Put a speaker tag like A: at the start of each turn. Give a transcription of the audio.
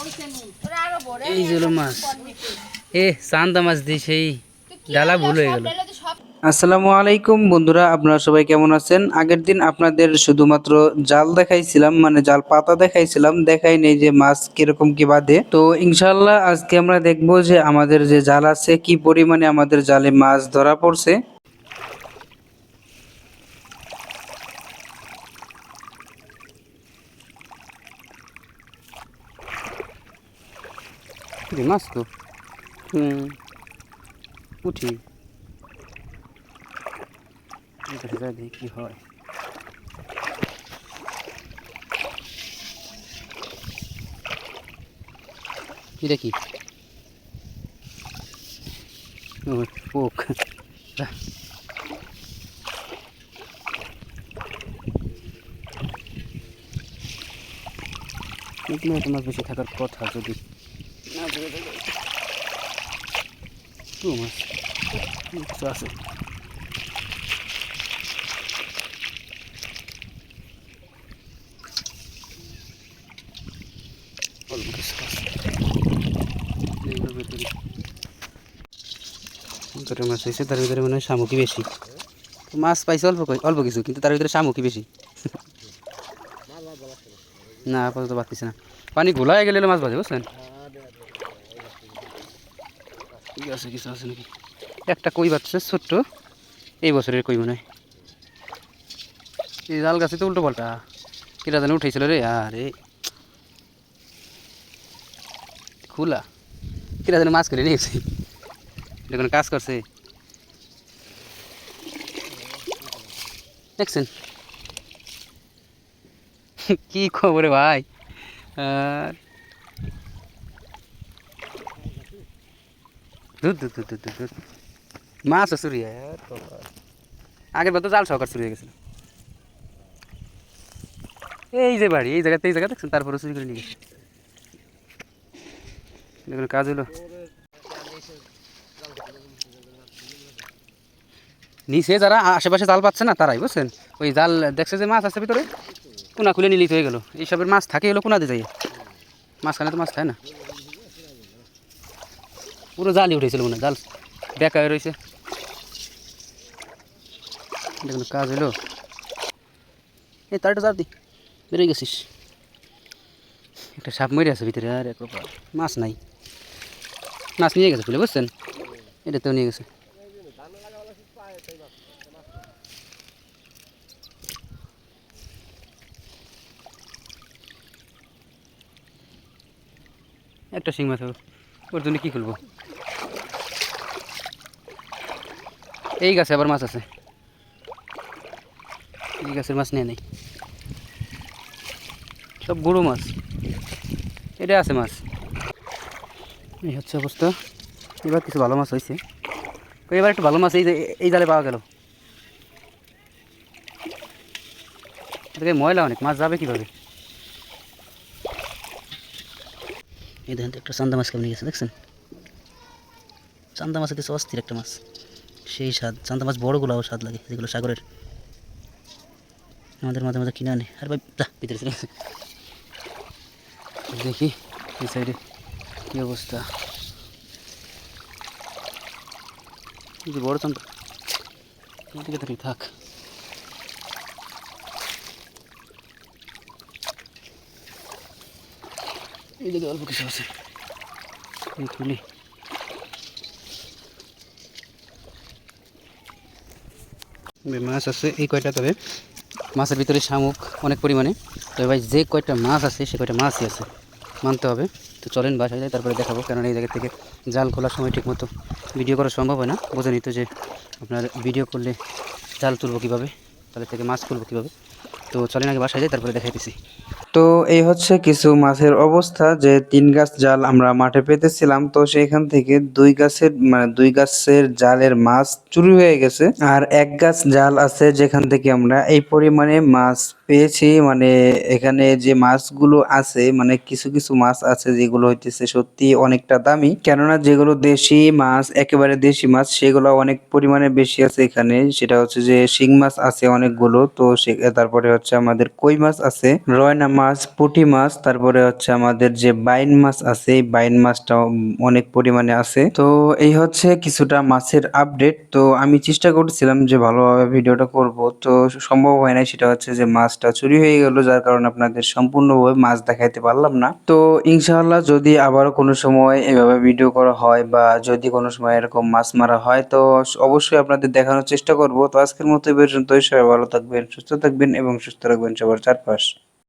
A: এই যে মাছ চান্দা মাছ দিয়ে সেই ডালা ভুল হয়ে গেল। আসসালামু আলাইকুম বন্ধুরা, আপনারা সবাই কেমন আছেন? আগের দিন আপনাদের শুধুমাত্র জাল দেখাইছিলাম, মানে জাল পাতা দেখাইছিলাম, দেখাই নেই যে মাছ কিরকম কি বাঁধে। তো ইনশাল্লাহ আজকে আমরা দেখবো যে আমাদের যে জাল আছে কি পরিমাণে আমাদের জালে মাছ ধরা পড়ছে। মাছ তো উঠি দেখি কি হয়। এটা কি পোক? মাছ বেশি থাকার কথা, যদি না মাছ আছে। মাছ হয়েছে, তার ভিতরে মানে শামুকি বেশি। মাছ পাইছে অল্প অল্প কিছু, কিন্তু তার ভিতরে শামুকি বেশি। না আপাতত পাচ্ছি না, পানি ঘোলায় গেলে মাছ বাজে, বুঝছেন? ঠিক আছে, কিছু আছে নাকি? একটা কই বাচ্চা ছোট্ট, এই বছরের কই মনে হয়। এই জাল গাছে তো উল্টো পাল্টা কিরা জানে উঠেছিল রে। আরে খোলা কিরা জানে মাছ করে নিয়েছে, দেখুন কাজ করছে, দেখছেন? কি খবরে ভাই? দুধ দুধ দুধ দুধ দুধ মাছ চুরি। আগের বার তো জাল সহকার চুরি হয়ে গেছিল। এই যে বাড়ি, এই জায়গাতে, এই জায়গা দেখছেন, তারপরে চুরি করে নিয়ে গেছে। দেখুন কাজ হলো। নিচে যারা আশেপাশে জাল পাচ্ছে না তারাই, বুঝছেন, ওই জাল দেখছে যে মাছ আছে ভিতরে, কোনা খুলে নিলিত হয়ে গেল। এইসবের মাছ থাকে হলো কোনা দিয়ে যাই, মাঝখানে তো মাছ খায় না। পুরো জালই উঠেছিল মনে হয়, জাল বেকা হয়ে রয়েছে। দেখুন কাজ হলো। এই তারটা জাল দি, বেরোয় গেছিস। একটা সাপ মরে আছে ভিতরে, আর মাছ নাই। মাছ নিয়ে গেছে তুলে, বুঝছেন? এটাতেও নিয়ে গেছে। একটা শিং মাছ হবে, ওর জন্য কী খুলবো? এই গাছে আবার মাছ আছে, এই গাছের মাছ নিয়ে নেই, সব গুঁড়ো মাছ। এটা আছে মাছ, এই হচ্ছে অবস্থা। এবার কিছু ভালো মাছ হয়েছে, এবার একটু ভালো মাছ এই জালে পাওয়া গেল। এদিকে ময়লা অনেক, মাছ যাবে কীভাবে? এই দেখেন তো একটা চান্দা মাছ কেমন গেছে, দেখছেন? চান্দা মাছ হচ্ছে অস্থির একটা মাছ, সেই স্বাদ। চান্দা মাছ বড়গুলোও স্বাদ লাগে, যেগুলো সাগরের। আমাদের মাঝে মাঝে কিনে আনে। আর ভাই ভিতরে চলে গেছে। দেখি এই সাইডে কী অবস্থা। এই যে বড় চান্দা, এদিকে থাকি থাক। এইদিকে অল্প কিছু আছে, খুলি। মাছ আছে এই কয়টা, তবে মাছের ভিতরে শামুক অনেক পরিমাণে। তবে ভাই যে কয়টা মাছ আছে সে কয়টা মাছই আছে, মানতে হবে। তো চলেন বাসায় যাই, তারপরে দেখাবো। কারণ এই জায়গা থেকে জাল খোলার সময় ঠিকমতো ভিডিও করা সম্ভব হয় না। বোঝেনি তো যে আপনার ভিডিও করলে জাল তুলবো কীভাবে, তাহলে থেকে মাছ তুলবো কীভাবে। তো চলেন আগে বাসায় যাই, তারপরে দেখাইতেছি। তো এই হচ্ছে কিছু মাছের অবস্থা, যে 3 গাছ জাল আমরা মাঠে পেতেছিলাম, তো সেখান থেকে 2 গাছের জালের মাছ চুরি হয়ে গেছে। আর 1 গাছ জাল আছে যেখান থেকে আমরা এই পরিমাণে মাছ পেয়েছি। মানে এখানে যে মাছগুলো আছে, মানে কিছু কিছু মাছ আছে যেগুলো হইতেছে সত্যি অনেকটা দামি, কেননা যেগুলো দেশি মাছ, একেবারে দেশি মাছ, সেগুলো অনেক পরিমাণে বেশি আছে এখানে। সেটা হচ্ছে যে শিং মাছ আছে অনেকগুলো, তো তারপরে হচ্ছে আমাদের কই মাছ আছে, রয়না
B: মাছ, পুঁটি মাছ, তারপরে হচ্ছে আমাদের যে বাইন মাছ আছে, এই বাইন মাছটাও অনেক পরিমাণে আছে। তো এই হচ্ছে কিছুটা মাছের আপডেট। তো আমি চেষ্টা করছিলাম যে ভালোভাবে ভিডিওটা করব, তো সম্ভব হয় নাই। সেটা হচ্ছে যে মাছটা চুরি হয়ে গেল, যার কারণে আপনাদের সম্পূর্ণভাবে মাছ দেখাইতে পারলাম না। তো ইনশাআল্লাহ যদি আবারও কোনো সময় এভাবে ভিডিও করা হয় বা যদি কোনো সময় এরকম মাছ মারা হয়, তো অবশ্যই আপনাদের দেখানোর চেষ্টা করব। তো আজকের মতো এই পর্যন্তই। সবাই ভালো থাকবেন, সুস্থ থাকবেন এবং সুস্থ রাখবেন সবার চারপাশ।